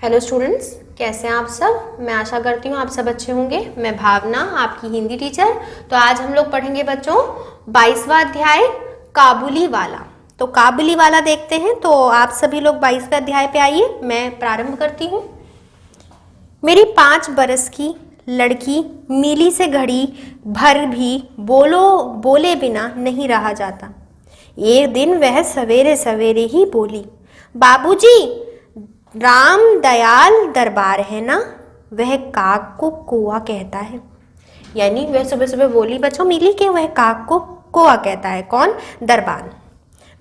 Hello students, कैसे हैं आप सब। मैं आशा करती हूँ आप सब अच्छे होंगे। मैं भावना, आपकी हिंदी टीचर। तो आज हम लोग पढ़ेंगे बच्चों 22वां अध्याय काबुली वाला। तो काबुली वाला देखते हैं। तो आप सभी लोग 22वें अध्याय पे आइए, मैं प्रारंभ करती हूँ। मेरी 5 बरस की लड़की मिली से घड़ी भर भी बोले बिना नहीं रहा जाता। एक दिन वह सवेरे सवेरे ही बोली, बाबूजी, राम दयाल दरबार है ना? वह काक को कोआ कहता है। यानी वह सुबह सुबह बोली बच्चों मिली कि वह काक को कोआ कहता है। कौन? दरबार।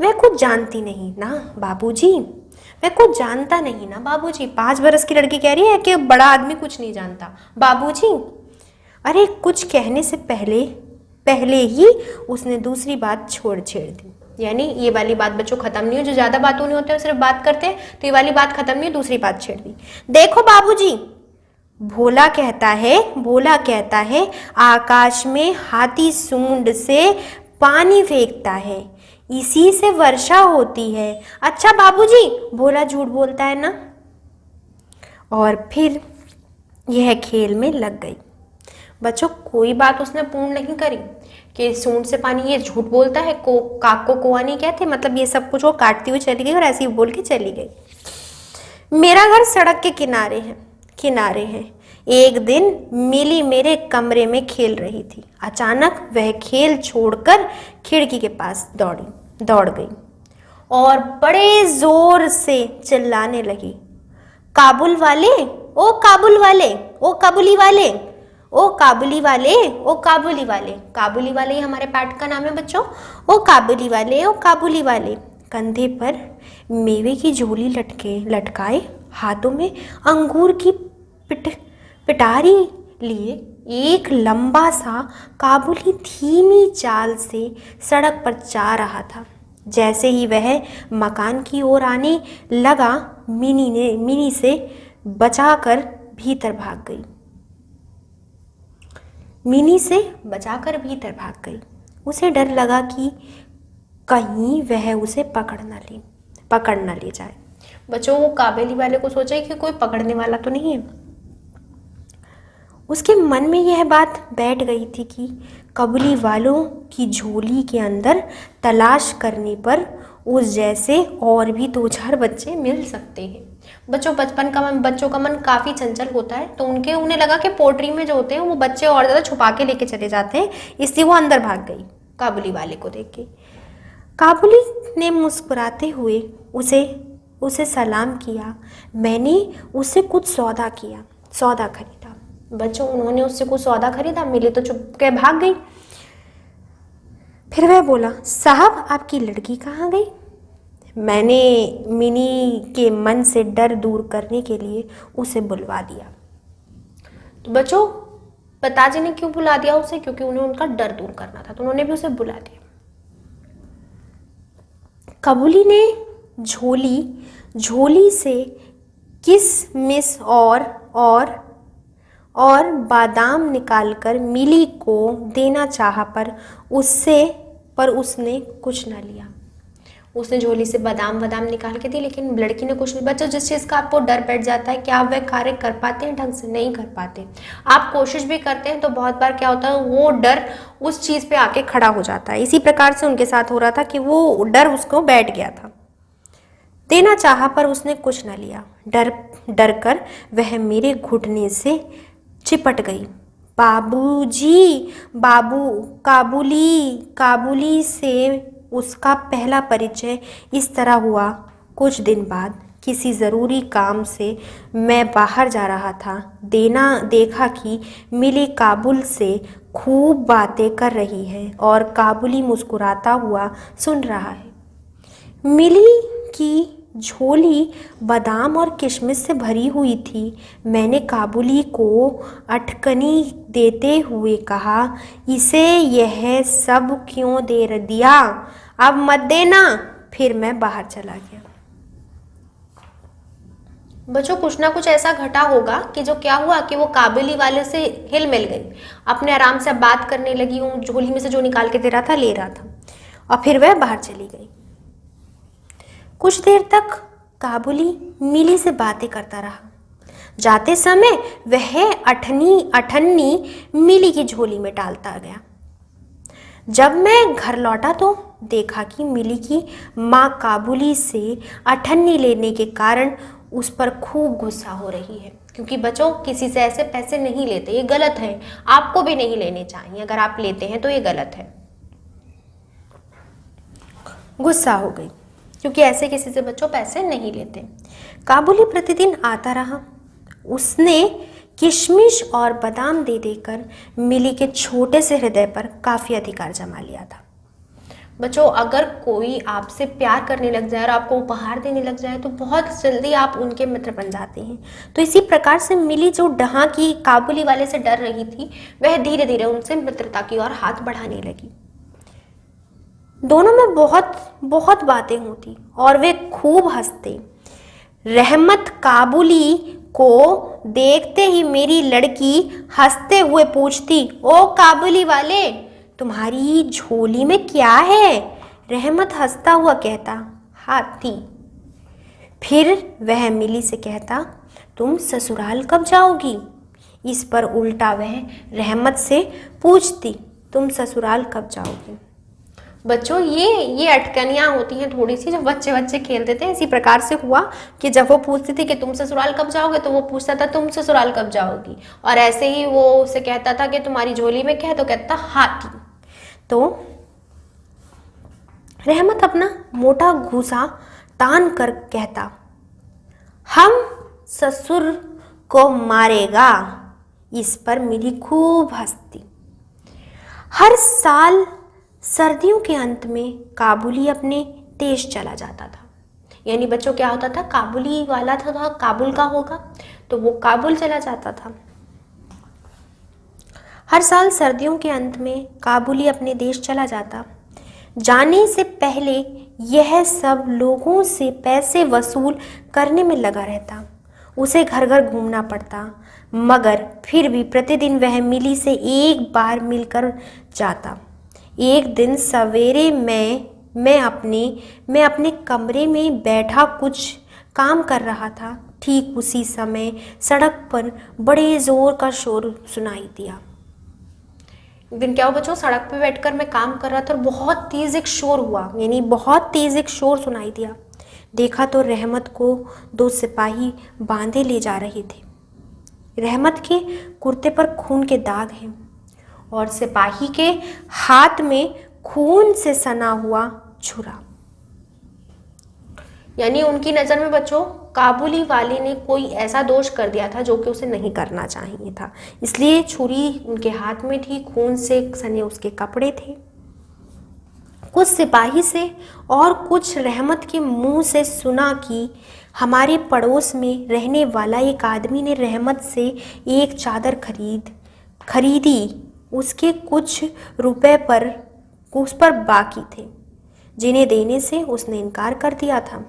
वह कुछ जानती नहीं ना बाबूजी, वह कुछ जानता नहीं ना बाबूजी। 5 बरस की लड़की कह रही है कि बड़ा आदमी कुछ नहीं जानता बाबूजी। अरे कुछ कहने से पहले ही उसने दूसरी बात छेड़ दी। यानी ये वाली बात बच्चों खत्म नहीं हो, जो ज्यादा बातों नहीं होते हैं सिर्फ बात करते हैं, तो ये वाली बात खत्म नहीं, दूसरी बात छेड़ दी। देखो बाबूजी, भोला कहता है आकाश में हाथी सूंड से पानी फेंकता है, इसी से वर्षा होती है। अच्छा बाबूजी, भोला झूठ बोलता है ना? और फिर यह खेल में लग गई। बच्चों कोई बात उसने पूर्ण नहीं करी कि सूंड से पानी, ये झूठ बोलता है, काक को कोआ नहीं कहते, मतलब ये सब कुछ वो काटती हुई चली गई और ऐसे ही बोल के चली गई। मेरा घर सड़क के किनारे है। एक दिन मिली मेरे कमरे में खेल रही थी। अचानक वह खेल छोड़कर खिड़की के पास दौड़ गई और बड़े जोर से चिल्लाने लगी, काबुल वाले, ओ काबुल वाले, ओ काबुली वाले, ओ काबुली वाले, ओ काबुली वाले। काबुली वाले ही हमारे पाठ का नाम है बच्चों। ओ काबुली वाले, ओ काबुली वाले। कंधे पर मेवे की झोली लटकाए, हाथों में अंगूर की पिटारी लिए एक लंबा सा काबुली धीमी चाल से सड़क पर जा रहा था। जैसे ही वह मकान की ओर आने लगा, मिनी से बचाकर भीतर भाग गई। उसे डर लगा कि कहीं वह उसे पकड़ न ले जाए। बच्चों वो काबुली वाले को सोचा कि कोई पकड़ने वाला तो नहीं है। उसके मन में यह बात बैठ गई थी कि काबुली वालों की झोली के अंदर तलाश करने पर उस जैसे और भी 2-4 बच्चे मिल सकते हैं। बच्चों बच्चों का मन काफ़ी चंचल होता है, तो उन्हें लगा कि पोट्री में जो होते हैं वो बच्चे और ज़्यादा छुपा के लेके चले जाते हैं, इसलिए वो अंदर भाग गई काबुली वाले को देख के। काबुली ने मुस्कुराते हुए उसे सलाम किया। मैंने उससे कुछ सौदा खरीदा। बच्चों उन्होंने उससे कुछ सौदा खरीदा, मिली तो चुप के भाग गई। फिर वह बोला, साहब आपकी लड़की कहाँ गई? मैंने मिनी के मन से डर दूर करने के लिए उसे बुलवा दिया। तो बच्चों पिताजी ने क्यों बुला दिया उसे? क्योंकि उन्हें उनका डर दूर करना था, तो उन्होंने भी उसे बुला दिया। काबुली ने झोली से किशमिश और बादाम निकालकर मिली को देना चाहा, पर उसने कुछ न लिया। उसने झोली से बादाम निकाल के दी, लेकिन लड़की ने कुछ नहीं। बच्चों जिस चीज़ का आपको डर बैठ जाता है, क्या आप वह कार्य कर पाते हैं? ढंग से नहीं कर पाते। आप कोशिश भी करते हैं तो बहुत बार क्या होता है, वो डर उस चीज़ पे आके खड़ा हो जाता है। इसी प्रकार से उनके साथ हो रहा था कि वो डर उसको बैठ गया था। देना चाहा पर उसने कुछ न लिया। डर कर वह मेरे घुटने से चिपट गई। बाबूजी, काबुली से उसका पहला परिचय इस तरह हुआ। कुछ दिन बाद किसी ज़रूरी काम से मैं बाहर जा रहा था। देखा कि मिली काबुल से खूब बातें कर रही है और काबुली मुस्कुराता हुआ सुन रहा है। मिली की झोली बादाम और किशमिश से भरी हुई थी। मैंने काबुली को अटकनी देते हुए कहा, इसे यह सब क्यों दे दिया? अब मत देना। फिर मैं बाहर चला गया। बच्चों कुछ ना कुछ ऐसा घटा होगा कि जो क्या हुआ कि वो काबुली वाले से हिल मिल गई, अपने आराम से बात करने लगी। वो झोली में से जो निकाल के दे रहा था ले रहा था, और फिर वह बाहर चली गई। कुछ देर तक काबुली मिली से बातें करता रहा। जाते समय वह अठन्नी मिली की झोली में डालता गया। जब मैं घर लौटा तो देखा कि मिली की माँ काबुली से अठन्नी लेने के कारण उस पर खूब गुस्सा हो रही है, क्योंकि बच्चों किसी से ऐसे पैसे नहीं लेते, ये गलत है। आपको भी नहीं लेने चाहिए, अगर आप लेते हैं तो ये गलत है। गुस्सा हो गई क्योंकि ऐसे किसी से बच्चों पैसे नहीं लेते। काबुली प्रतिदिन आता रहा। उसने किशमिश और बादाम दे देकर मिली के छोटे से हृदय पर काफ़ी अधिकार जमा लिया था। बच्चों अगर कोई आपसे प्यार करने लग जाए और आपको उपहार देने लग जाए तो बहुत जल्दी आप उनके मित्र बन जाते हैं। तो इसी प्रकार से मिली जो डहा की काबुली वाले से डर रही थी, वह धीरे धीरे उनसे मित्रता की ओर हाथ बढ़ाने लगी। दोनों में बहुत बहुत बातें होती और वे खूब हंसते। रहमत काबुली को देखते ही मेरी लड़की हंसते हुए पूछती, ओ काबुली वाले, तुम्हारी झोली में क्या है? रहमत हंसता हुआ कहता, हाथी। फिर वह मिली से कहता, तुम ससुराल कब जाओगी? इस पर उल्टा वह रहमत से पूछती, तुम ससुराल कब जाओगी? बच्चों ये अटकनियाँ होती हैं थोड़ी सी, जब बच्चे खेलते थे। इसी प्रकार से हुआ कि जब वो पूछती थी कि तुम ससुराल कब जाओगे, तो वो पूछता था तुम ससुराल कब जाओगी, और ऐसे ही वो उसे कहता था कि तुम्हारी झोली में क्या है, तो कहता हाथी। तो रहमत अपना मोटा घूसा तान कर कहता, हम ससुर को मारेगा। इस पर मिली खूब हंसती। हर साल सर्दियों के अंत में काबुली अपने देश चला जाता था। यानी बच्चों क्या होता था, काबुली वाला था, काबुल का होगा, तो वो काबुल चला जाता था। हर साल सर्दियों के अंत में काबुली अपने देश चला जाता। जाने से पहले यह सब लोगों से पैसे वसूल करने में लगा रहता। उसे घर घर घूमना पड़ता, मगर फिर भी प्रतिदिन वह मिली से एक बार मिलकर जाता। एक दिन सवेरे मैं अपने कमरे में बैठा कुछ काम कर रहा था। ठीक उसी समय सड़क पर बड़े ज़ोर का शोर सुनाई दिया। एक दिन क्या हुआ बच्चों, सड़क पे बैठकर मैं काम कर रहा था और बहुत तेज़ एक शोर हुआ, यानी बहुत तेज़ एक शोर सुनाई दिया। देखा तो रहमत को दो सिपाही बांधे ले जा रहे थे। रहमत के कुर्ते पर खून के दाग हैं और सिपाही के हाथ में खून से सना हुआ छुरा। यानी उनकी नज़र में बच्चों काबुली वाले ने कोई ऐसा दोष कर दिया था जो कि उसे नहीं करना चाहिए था, इसलिए छुरी उनके हाथ में थी, खून से सने उसके कपड़े थे। कुछ सिपाही से और कुछ रहमत के मुंह से सुना कि हमारे पड़ोस में रहने वाला एक आदमी ने रहमत से एक चादर खरीदी। उसके कुछ रुपए पर उस पर बाकी थे, जिन्हें देने से उसने इनकार कर दिया था।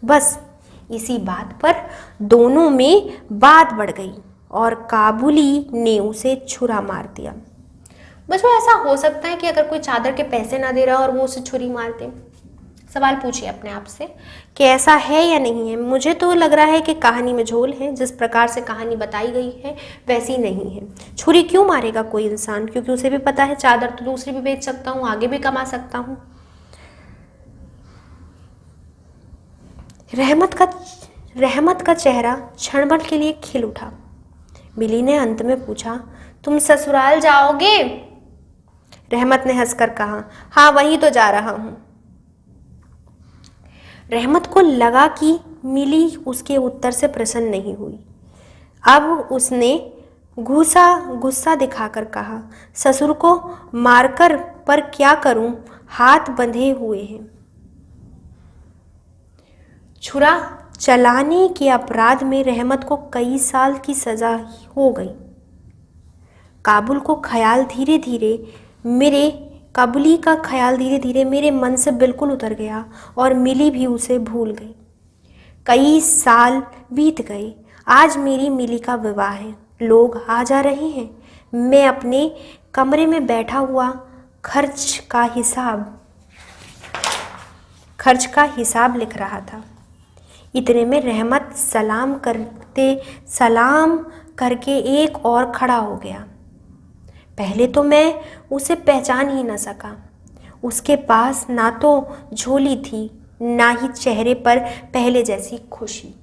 बस इसी बात पर दोनों में बात बढ़ गई और काबुली ने उसे छुरा मार दिया। बच्चों ऐसा हो सकता है कि अगर कोई चादर के पैसे ना दे रहा और वो उसे छुरी मार दे? सवाल पूछिए अपने आप से कि ऐसा है या नहीं है। मुझे तो लग रहा है कि कहानी में झोल है, जिस प्रकार से कहानी बताई गई है वैसी नहीं है। छुरी क्यों मारेगा कोई इंसान? क्योंकि उसे भी पता है चादर तो दूसरी भी बेच सकता हूँ, आगे भी कमा सकता हूँ। रहमत का चेहरा क्षण भर के लिए खिल उठा। मिली ने अंत में पूछा, तुम ससुराल जाओगे? रहमत ने हंसकर कहा, हाँ वहीं तो जा रहा हूं। रहमत को लगा कि मिली उसके उत्तर से प्रसन्न नहीं हुई। अब उसने गुस्सा दिखाकर कहा, ससुर को मारकर पर क्या करूं, हाथ बंधे हुए हैं। छुरा चलाने के अपराध में रहमत को कई साल की सजा हो गई। काबुली का ख्याल धीरे धीरे मेरे मन से बिल्कुल उतर गया और मिली भी उसे भूल गई। कई साल बीत गए। आज मेरी मिली का विवाह है, लोग आ जा रहे हैं। मैं अपने कमरे में बैठा हुआ खर्च का हिसाब लिख रहा था। इतने में रहमत सलाम भागते सलाम करके एक और खड़ा हो गया। पहले तो मैं उसे पहचान ही न सका। उसके पास ना तो झोली थी, ना ही चेहरे पर पहले जैसी खुशी।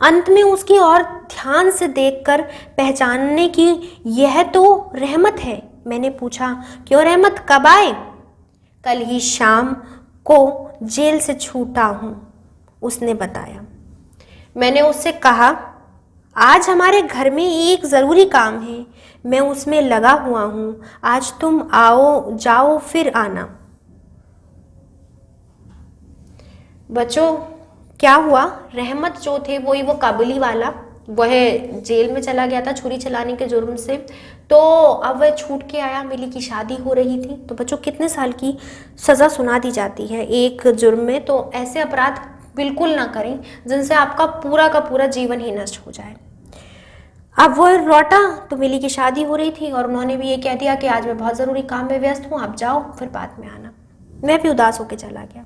अंत में उसकी ओर ध्यान से देखकर पहचानने की यह तो रहमत है। मैंने पूछा, क्यों रहमत, कब आए? कल ही शाम को जेल से छूटा हूँ, उसने बताया। मैंने उससे कहा, आज हमारे घर में एक ज़रूरी काम है, मैं उसमें लगा हुआ हूँ। आज तुम आओ जाओ फिर आना। बच्चों क्या हुआ, रहमत जो थे वो काबुली वाला, वह जेल में चला गया था छुरी चलाने के जुर्म से। तो अब वह छूट के आया, मिली की शादी हो रही थी। तो बच्चों कितने साल की सज़ा सुना दी जाती है एक जुर्म में। तो ऐसे अपराध बिल्कुल ना करें जिनसे आपका पूरा का पूरा जीवन ही नष्ट हो जाए। अब वो लौटा तो मिली की शादी हो रही थी और उन्होंने भी ये कह दिया कि आज मैं बहुत ज़रूरी काम में व्यस्त हूँ, आप जाओ फिर बाद में आना। मैं भी उदास होकर चला गया।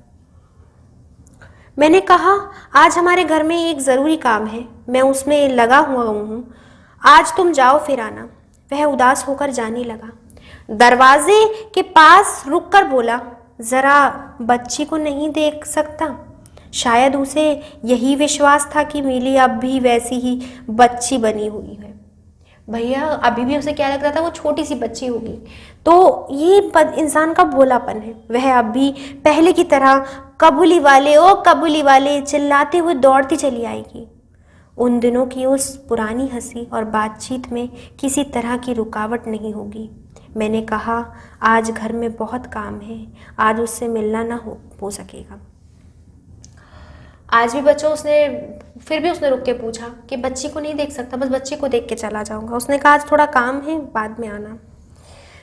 मैंने कहा, आज हमारे घर में एक ज़रूरी काम है, मैं उसमें लगा हुआ हूँ, आज तुम जाओ फिर आना। वह उदास होकर जाने लगा। दरवाजे के पास रुककर बोला, ज़रा बच्ची को नहीं देख सकता? शायद उसे यही विश्वास था कि मिली अब भी वैसी ही बच्ची बनी हुई है। भैया अभी भी उसे क्या लग रहा था, वो छोटी सी बच्ची होगी। तो ये इंसान का भोलापन है। वह अब भी पहले की तरह कबूली वाले ओ कबूली वाले चिल्लाते हुए दौड़ती चली आएगी। उन दिनों की उस पुरानी हंसी और बातचीत में किसी तरह की रुकावट नहीं होगी। मैंने कहा, आज घर में बहुत काम है, आज उससे मिलना ना हो सकेगा। आज भी बच्चों उसने रुक के पूछा कि बच्ची को नहीं देख सकता? बस बच्ची को देख के चला जाऊंगा। उसने कहा, आज थोड़ा काम है, बाद में आना।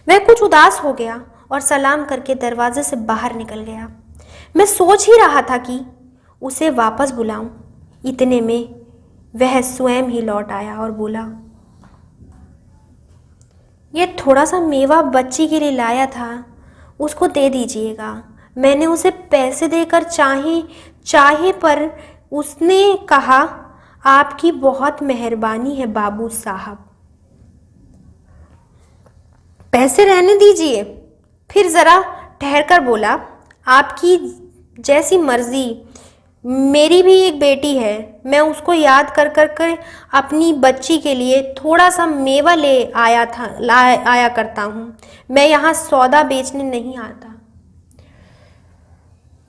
वह कुछ उदास हो गया और सलाम करके दरवाजे से बाहर निकल गया। मैं सोच ही रहा था कि उसे वापस बुलाऊं। इतने में वह स्वयं ही लौट आया और बोला, यह थोड़ा सा मेवा बच्ची के लिए लाया था, उसको दे दीजिएगा। मैंने उसे पैसे देकर चाहे पर उसने कहा, आपकी बहुत मेहरबानी है बाबू साहब। पैसे रहने दीजिए। फिर ज़रा ठहरकर बोला, आपकी जैसी मर्जी, मेरी भी एक बेटी है, मैं उसको याद कर अपनी बच्ची के लिए थोड़ा सा मेवा ले आया करता हूँ। मैं यहाँ सौदा बेचने नहीं आता।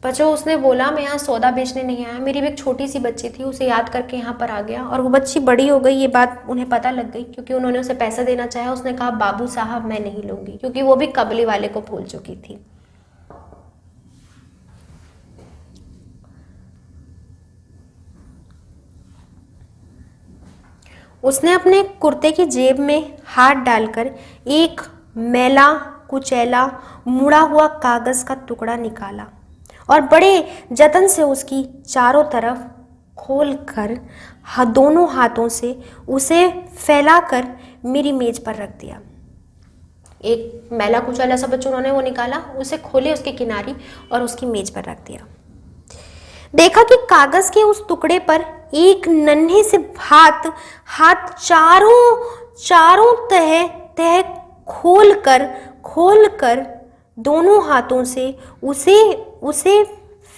बच्चों उसने बोला, मैं यहाँ सौदा बेचने नहीं आया, मेरी भी एक छोटी सी बच्ची थी, उसे याद करके यहाँ पर आ गया। और वो बच्ची बड़ी हो गई, ये बात उन्हें पता लग गई क्योंकि उन्होंने उसे पैसा देना चाहा। उसने कहा, बाबू साहब मैं नहीं लूँगी, क्योंकि वो भी कबली वाले को भूल चुकी थी। उसने अपने कुर्ते की जेब में हाथ डालकर एक मैला कुचैला मुड़ा हुआ कागज़ का टुकड़ा निकाला और बड़े जतन से उसकी चारों तरफ खोलकर दोनों हाथों से उसे फैलाकर मेरी मेज पर रख दिया। एक मैला कुचैला सा बच्चों उन्होंने वो निकाला, उसे खोले उसके किनारे और उसकी मेज पर रख दिया। देखा कि कागज के उस टुकड़े पर एक नन्हे से हाथ चारों तह खोलकर दोनों हाथों से उसे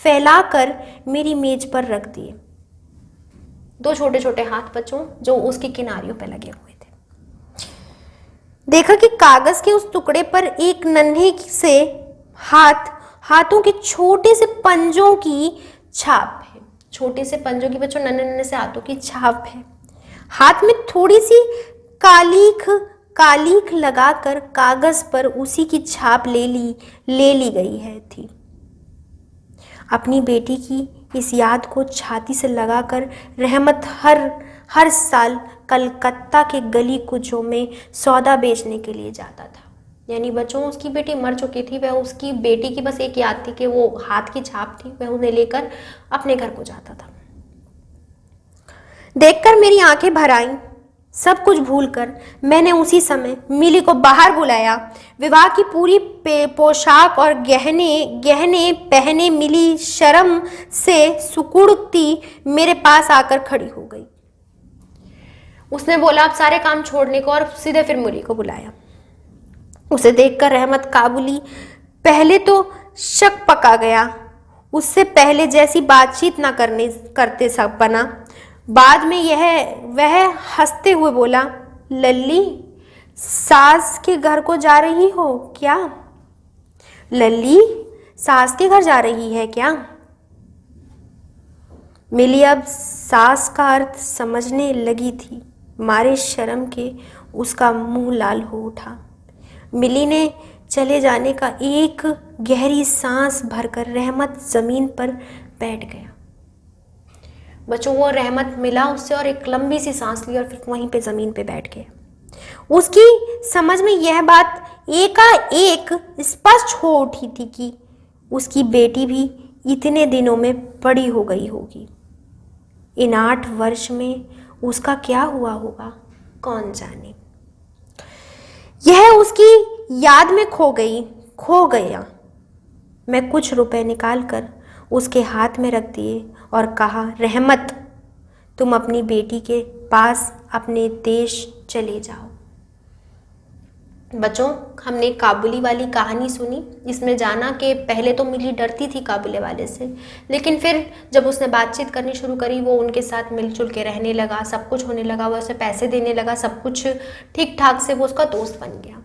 फैलाकर मेरी मेज पर रख दिए। दो छोटे छोटे हाथ बच्चों जो उसकी किनारियों पर लगे हुए थे। देखा कि कागज के उस टुकड़े पर एक नन्हे से हाथों के छोटे से पंजों की छाप है। छोटे से पंजों की बच्चों नन्हे से हाथों की छाप है। हाथ में थोड़ी सी कालीख लगाकर कागज पर उसी की छाप ले ली गई है थी। अपनी बेटी की इस याद को छाती से लगाकर रहमत हर साल कलकत्ता के गली कुचों में सौदा बेचने के लिए जाता था। यानी बच्चों उसकी बेटी मर चुकी थी, वह उसकी बेटी की बस एक याद थी कि वो हाथ की छाप थी, वह उन्हें लेकर अपने घर को जाता था। देखकर मेरी आंखें भर आईं। सब कुछ भूलकर मैंने उसी समय मिली को बाहर बुलाया। विवाह की पूरी पोशाक और गहने पहने मिली शर्म से सुकुड़ती मेरे पास आकर खड़ी हो गई। उसने बोला अब सारे काम छोड़ने को और सीधे फिर मिली को बुलाया। उसे देखकर रहमत काबुली पहले तो शक पका गया। उससे पहले जैसी बातचीत ना करते सब बना। बाद में वह हंसते हुए बोला, लल्ली सास के घर को जा रही हो क्या? लल्ली सास के घर जा रही है क्या? मिली अब सास का अर्थ समझने लगी थी। मारे शर्म के उसका मुंह लाल हो उठा। मिली ने चले जाने का एक गहरी सांस भरकर रहमत जमीन पर बैठ गया। बच्चों वो रहमत मिला उससे और एक लंबी सी सांस ली और फिर वहीं पे जमीन पे बैठ गया। उसकी समझ में यह बात एकाएक स्पष्ट हो उठी थी कि उसकी बेटी भी इतने दिनों में बड़ी हो गई होगी। इन 8 वर्ष में उसका क्या हुआ होगा कौन जाने। यह उसकी याद में खो गया। मैं कुछ रुपए निकालकर उसके हाथ में रख दिए और कहा, रहमत तुम अपनी बेटी के पास अपने देश चले जाओ। बच्चों हमने काबुली वाली कहानी सुनी। इसमें जाना कि पहले तो मिली डरती थी काबुले वाले से, लेकिन फिर जब उसने बातचीत करनी शुरू करी वो उनके साथ मिलजुल के रहने लगा, सब कुछ होने लगा, वो उसे पैसे देने लगा, सब कुछ ठीक ठाक से वो उसका दोस्त बन गया।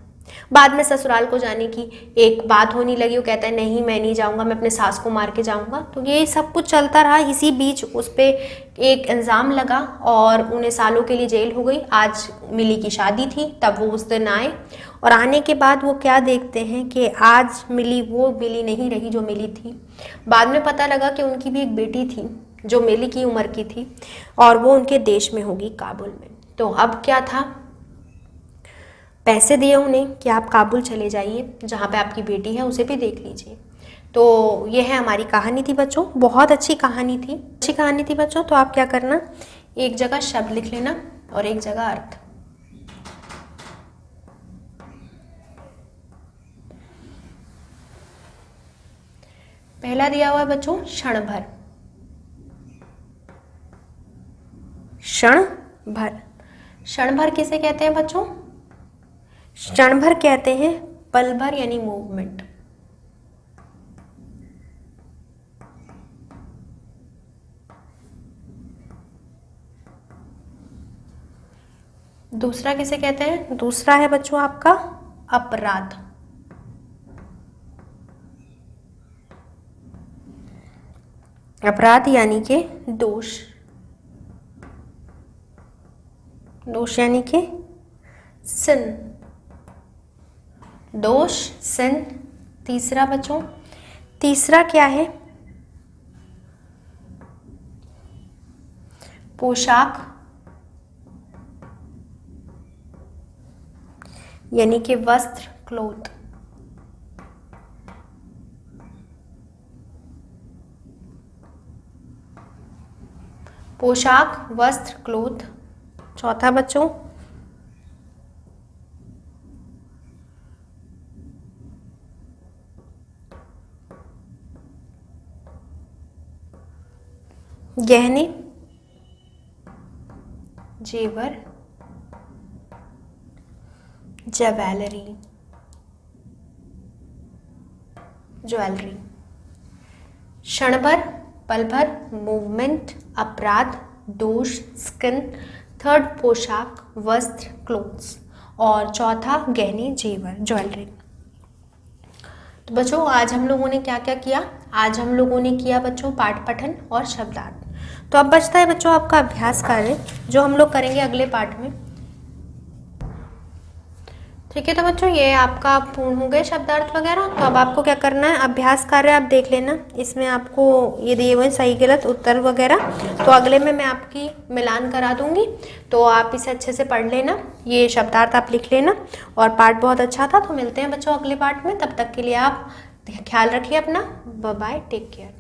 बाद में ससुराल को जाने की एक बात होने लगी। वो कहता है नहीं मैं नहीं जाऊंगा, मैं अपने सास को मार के जाऊंगा। तो ये सब कुछ चलता रहा। इसी बीच उस पर एक इल्ज़ाम लगा और उन्हें सालों के लिए जेल हो गई। आज मिली की शादी थी, तब वो उस दिन आए और आने के बाद वो क्या देखते हैं कि आज मिली वो मिली नहीं रही जो मिली थी। बाद में पता लगा कि उनकी भी एक बेटी थी जो मिली की उम्र की थी और वो उनके देश में होगी, काबुल में। तो अब क्या था, पैसे दिए उन्हें कि आप काबुल चले जाइए, जहाँ पे आपकी बेटी है उसे भी देख लीजिए। तो ये है हमारी कहानी थी बच्चों, बहुत अच्छी कहानी थी बच्चों। तो आप क्या करना, एक जगह शब्द लिख लेना और एक जगह अर्थ। पहला दिया हुआ है बच्चों क्षण भर। क्षण भर, क्षण भर किसे कहते हैं बच्चों? क्षण भर कहते हैं पल भर यानी मूवमेंट। दूसरा किसे कहते हैं? दूसरा है बच्चों आपका अपराध। अपराध यानी कि दोष। दोष यानी कि सिन। दोष सिन। तीसरा बच्चों, तीसरा क्या है? पोशाक यानी कि वस्त्र, क्लोथ। पोशाक, वस्त्र, क्लोथ। चौथा बच्चों गहने, जेवर, ज्वेलरी। क्षण भर, पल भर, मूवमेंट, अपराध, दोष, स्किन। थर्ड पोशाक, वस्त्र, क्लोथ्स। और चौथा गहने, जेवर, ज्वेलरी। तो बच्चों आज हम लोगों ने क्या क्या किया? आज हम लोगों ने किया बच्चों पाठ पठन और शब्दार्थ। तो अब बचता है बच्चों आपका अभ्यास कार्य, जो हम लोग करेंगे अगले पाठ में। ठीक है, तो बच्चों ये आपका पूर्ण हो गए शब्दार्थ वगैरह। तो अब आपको क्या करना है, अभ्यास कार्य आप देख लेना, इसमें आपको ये दिए हुए सही गलत उत्तर वगैरह। तो अगले में मैं आपकी मिलान करा दूंगी, तो आप इसे अच्छे से पढ़ लेना। ये शब्दार्थ आप लिख लेना और पाठ बहुत अच्छा था। तो मिलते हैं बच्चों अगले पाठ में, तब तक के लिए आप ख्याल रखिए अपना। Bye bye, take care.